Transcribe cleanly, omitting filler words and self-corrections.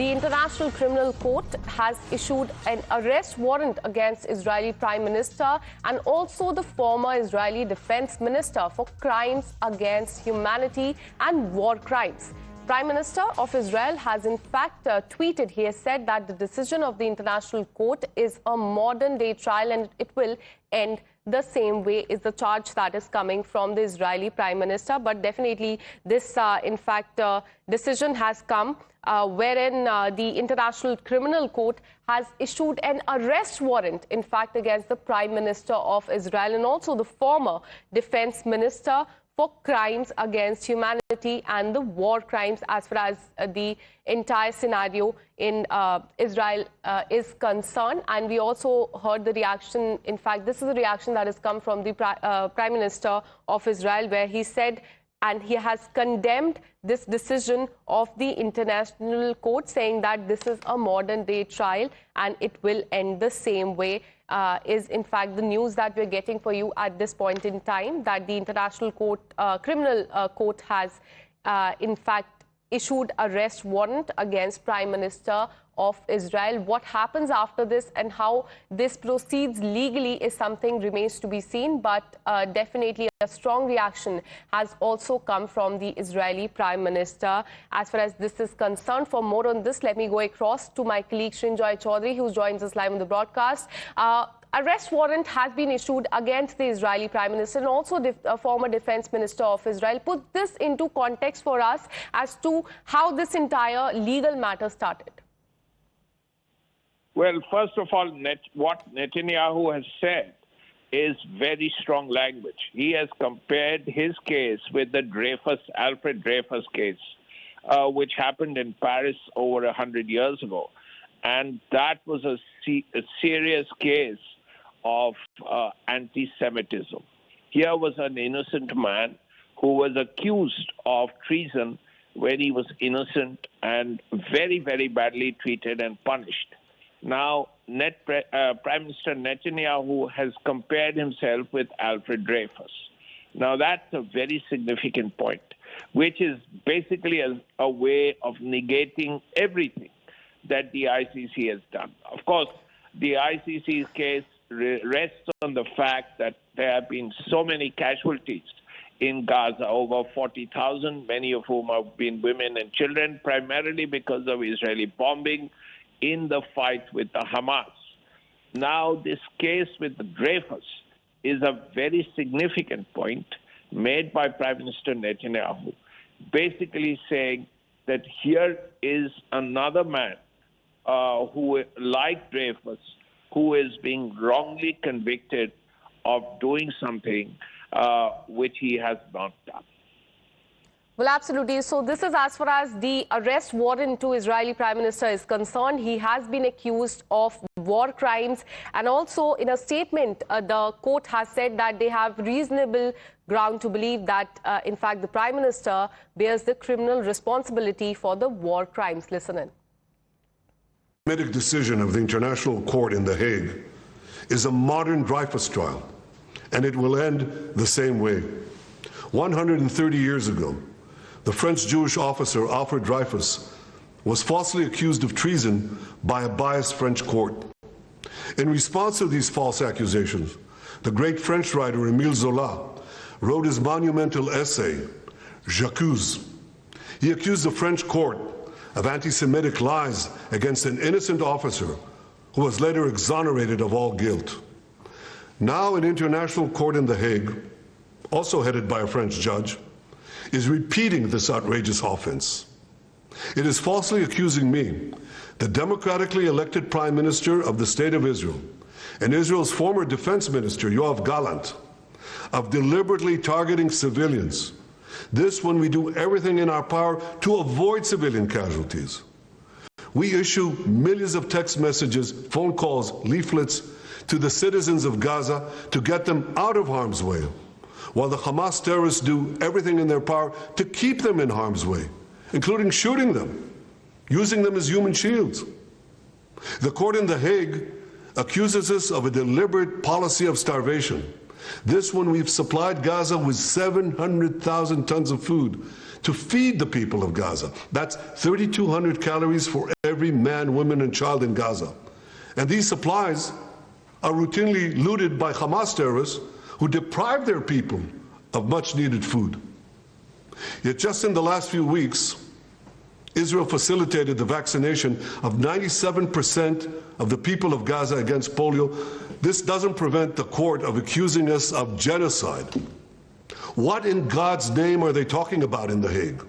The International Criminal Court has issued an arrest warrant against Israeli Prime Minister and also the former Israeli Defence Minister for crimes against humanity and war crimes. Prime Minister of Israel has in fact tweeted. He has said that the decision of the International Court is a modern-day trial and it will end the same way is the charge that is coming from the Israeli Prime Minister. But definitely this, decision has come wherein the International Criminal Court has issued an arrest warrant, in fact, against the Prime Minister of Israel and also the former Defence Minister for crimes against humanity and the war crimes as far as the entire scenario in Israel is concerned. And we also heard the reaction. In fact, this is a reaction that has come from the Prime Minister of Israel, where he said, and he has condemned this decision of the International Court, saying that this is a modern-day trial and it will end the same way. Is in fact the news that we're getting for you at this point in time, that the International Court, Criminal Court has in fact issued arrest warrant against Prime Minister of Israel. What happens after this and how this proceeds legally is something remains to be seen, but definitely a strong reaction has also come from the Israeli Prime Minister as far as this is concerned. For more on this, let me go across to my colleague Srinjoy Chaudhary, who joins us live on the broadcast. Arrest warrant has been issued against the Israeli Prime Minister and also the former Defence Minister of Israel. Put this into context for us as to how this entire legal matter started. Well, first of all, what Netanyahu has said is very strong language. He has compared his case with the Alfred Dreyfus case, which happened in Paris over 100 years ago. And that was a serious case of anti-Semitism. Here was an innocent man who was accused of treason when he was innocent and very, very badly treated and punished. Now, Prime Minister Netanyahu has compared himself with Alfred Dreyfus. Now, that's a very significant point, which is basically a way of negating everything that the ICC has done. Of course, the ICC's case rests on the fact that there have been so many casualties in Gaza, over 40,000, many of whom have been women and children, primarily because of Israeli bombing in the fight with the Hamas. Now, this case with the Dreyfus is a very significant point made by Prime Minister Netanyahu, basically saying that here is another man who, like Dreyfus, who is being wrongly convicted of doing something which he has not done. Well, absolutely. So this is as far as the arrest warrant to Israeli Prime Minister is concerned. He has been accused of war crimes. And also in a statement, the court has said that they have reasonable ground to believe that, in fact, the Prime Minister bears the criminal responsibility for the war crimes. Listen in. The Medic decision of the International Court in The Hague is a modern Dreyfus trial, and it will end the same way. 130 years ago, the French Jewish officer Alfred Dreyfus was falsely accused of treason by a biased French court. In response to these false accusations, the great French writer Émile Zola wrote his monumental essay, J'accuse. He accused the French court of anti-Semitic lies against an innocent officer who was later exonerated of all guilt. Now an international court in The Hague, also headed by a French judge, is repeating this outrageous offense. It is falsely accusing me, the democratically elected Prime Minister of the State of Israel, and Israel's former Defense Minister, Yoav Gallant, of deliberately targeting civilians. This when we do everything in our power to avoid civilian casualties. We issue millions of text messages, phone calls, leaflets to the citizens of Gaza to get them out of harm's way, while the Hamas terrorists do everything in their power to keep them in harm's way, including shooting them, using them as human shields. The court in The Hague accuses us of a deliberate policy of starvation. This when we've supplied Gaza with 700,000 tons of food to feed the people of Gaza. That's 3,200 calories for every man, woman, and child in Gaza. And these supplies are routinely looted by Hamas terrorists who deprive their people of much-needed food. Yet just in the last few weeks, Israel facilitated the vaccination of 97% of the people of Gaza against polio. This doesn't prevent the court of accusing us of genocide. What in God's name are they talking about in The Hague?